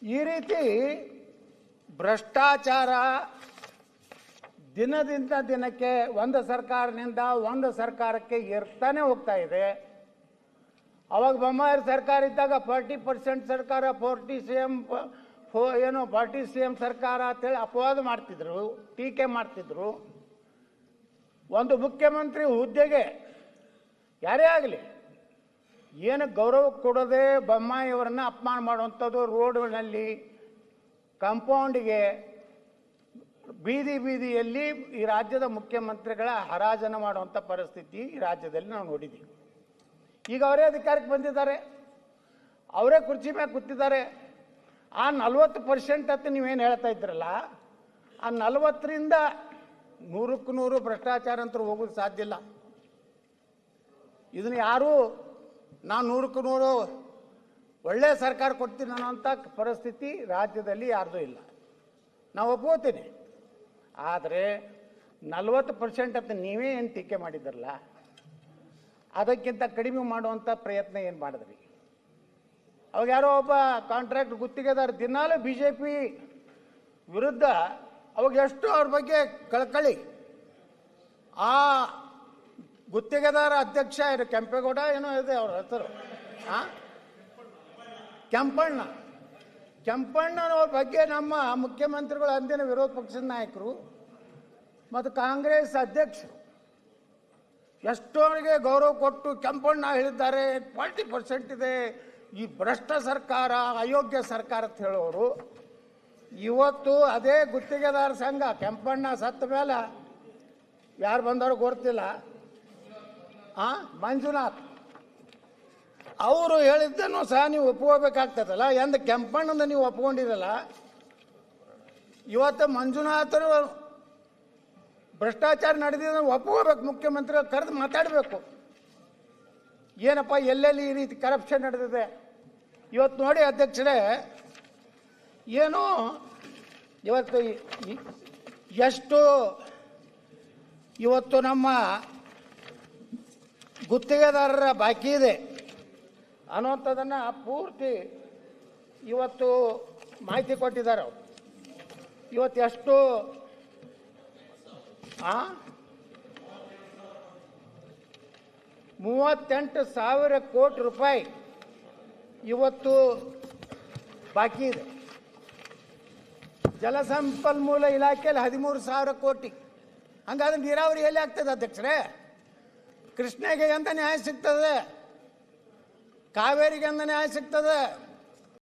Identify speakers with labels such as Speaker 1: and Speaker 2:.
Speaker 1: ಈ ರೀತಿ ಭ್ರಷ್ಟಾಚಾರ ದಿನದಿಂದ ದಿನಕ್ಕೆ ಒಂದು ಸರ್ಕಾರದಿಂದ ಒಂದು ಸರ್ಕಾರಕ್ಕೆ ಏರ್ತಾನೆ ಹೋಗ್ತಾ ಇದೆ. ಅವಾಗ ಬೊಮ್ಮಾಯಿ ಸರ್ಕಾರ ಇದ್ದಾಗ 40% ಸರ್ಕಾರ 40 CM ಏನು 40 CM ಸರ್ಕಾರ ಅಂತೇಳಿ ಅಪವಾದ ಮಾಡ್ತಿದ್ರು, ಟೀಕೆ ಮಾಡ್ತಿದ್ರು. ಒಂದು ಮುಖ್ಯಮಂತ್ರಿ ಹುದ್ದೆಗೆ ಯಾರೇ ಆಗಲಿ ಏನು ಗೌರವ ಕೊಡದೆ ಬೊಮ್ಮಾಯಿಯವರನ್ನ ಅಪಮಾನ ಮಾಡುವಂಥದ್ದು, ರೋಡ್ಗಳಲ್ಲಿ ಕಾಂಪೌಂಡಿಗೆ ಬೀದಿ ಬೀದಿಯಲ್ಲಿ ಈ ರಾಜ್ಯದ ಮುಖ್ಯಮಂತ್ರಿಗಳ ಹರಾಜನ ಮಾಡುವಂಥ ಪರಿಸ್ಥಿತಿ ಈ ರಾಜ್ಯದಲ್ಲಿ ನಾವು ನೋಡಿದ್ದೀವಿ. ಈಗ ಅವರೇ ಅಧಿಕಾರಕ್ಕೆ ಬಂದಿದ್ದಾರೆ, ಅವರೇ ಕುರ್ಚಿ ಮೇಲೆ ಕೂತಿದ್ದಾರೆ. ಆ 40% ಅಂತ ನೀವೇನು ಹೇಳ್ತಾ ಇದ್ರಲ್ಲ, ಆ 40ರಿಂದ 100ಕ್ಕೆ 100 ಭ್ರಷ್ಟಾಚಾರ ಅಂತ ಹೋಗೋದು ಸಾಧ್ಯ ಇಲ್ಲ. ಇದನ್ನು ಯಾರೂ ನಾನು 100ಕ್ಕೆ 100 ಒಳ್ಳೆಯ ಸರ್ಕಾರ ಕೊಡ್ತೀನಿ ಅನ್ನೋಂಥ ಪರಿಸ್ಥಿತಿ ರಾಜ್ಯದಲ್ಲಿ ಯಾರ್ದೂ ಇಲ್ಲ. ನಾವು ಒಪ್ಕೋತೀನಿ. ಆದರೆ 40% ಅಂತ ನೀವೇ ಏನು ಟೀಕೆ ಮಾಡಿದ್ರಲ್ಲ, ಅದಕ್ಕಿಂತ ಕಡಿಮೆ ಮಾಡುವಂಥ ಪ್ರಯತ್ನ ಏನು ಮಾಡಿದ್ರಿ? ಅವಾಗ ಯಾರೋ ಒಬ್ಬ ಕಾಂಟ್ರಾಕ್ಟ್ ಗುತ್ತಿಗೆದಾರ ದಿನಾಲೂ BJP ವಿರುದ್ಧ ಅವಾಗ ಎಷ್ಟು ಅವ್ರ ಬಗ್ಗೆ ಕಳಕಳಿ. ಆ ಗುತ್ತಿಗೆದಾರ ಅಧ್ಯಕ್ಷ ಏನು ಕೆಂಪೇಗೌಡ ಏನೋ ಇದೆ ಅವ್ರ ಹೆಸರು, ಕೆಂಪಣ್ಣನವ್ರ ಬಗ್ಗೆ ನಮ್ಮ ಮುಖ್ಯಮಂತ್ರಿಗಳು, ಅಂದಿನ ವಿರೋಧ ಪಕ್ಷದ ನಾಯಕರು ಮತ್ತು ಕಾಂಗ್ರೆಸ್ ಅಧ್ಯಕ್ಷರು ಎಷ್ಟೋರಿಗೆ ಗೌರವ ಕೊಟ್ಟು ಕೆಂಪಣ್ಣ ಹೇಳಿದ್ದಾರೆ 40% ಇದೆ, ಈ ಭ್ರಷ್ಟ ಸರ್ಕಾರ, ಅಯೋಗ್ಯ ಸರ್ಕಾರ ಅಂತ ಹೇಳೋರು. ಇವತ್ತು ಅದೇ ಗುತ್ತಿಗೆದಾರ ಸಂಘ ಕೆಂಪಣ್ಣ ಸತ್ತ ಮೇಲೆ ಯಾರು ಬಂದವರು ಗೊತ್ತಿಲ್ಲ, ಮಂಜುನಾಥ್ ಅವರು ಹೇಳಿದ್ದನ್ನು ಸಹ ನೀವು ಒಪ್ಕೋಬೇಕಾಗ್ತದಲ್ಲ. ಎಂದು ಕೆಂಪಣ್ಣನ ನೀವು ಒಪ್ಕೊಂಡಿರಲ್ಲ, ಇವತ್ತು ಮಂಜುನಾಥರು ಭ್ರಷ್ಟಾಚಾರ ನಡೆದಿದೆ ಒಪ್ಕೋಬೇಕು. ಮುಖ್ಯಮಂತ್ರಿಗಳು ಕರೆದು ಮಾತಾಡಬೇಕು, ಏನಪ್ಪ ಎಲ್ಲೆಲ್ಲಿ ಈ ರೀತಿ ಕರಪ್ಷನ್ ನಡೆದಿದೆ. ಇವತ್ತು ನೋಡಿ ಅಧ್ಯಕ್ಷರೇ, ಏನು ಇವತ್ತು ಎಷ್ಟು ಇವತ್ತು ನಮ್ಮ ಗುತ್ತಿಗೆದಾರರ ಬಾಕಿ ಇದೆ ಅನ್ನೋಂಥದ್ದನ್ನು ಪೂರ್ತಿ ಇವತ್ತು ಮಾಹಿತಿ ಕೊಟ್ಟಿದ್ದಾರೆ. ಅವರು ಇವತ್ತು ಎಷ್ಟು 38,000 ಕೋಟಿ ರೂಪಾಯಿ ಇವತ್ತು ಬಾಕಿ ಇದೆ. ಜಲಸಂಪನ್ಮೂಲ ಇಲಾಖೆಯಲ್ಲಿ 13,000 ಕೋಟಿ. ಹಂಗಾದ್ರೆ ನೀರಾವರಿ ಎಲ್ಲಿ ಆಗ್ತದೆ ಅಧ್ಯಕ್ಷರೇ? ಕೃಷ್ಣಗೆ ಎಂತ ನ್ಯಾಯ ಸಿಗ್ತದೆ? ಕಾವೇರಿಗೆ ಎಂತ ನ್ಯಾಯ ಸಿಗ್ತದೆ?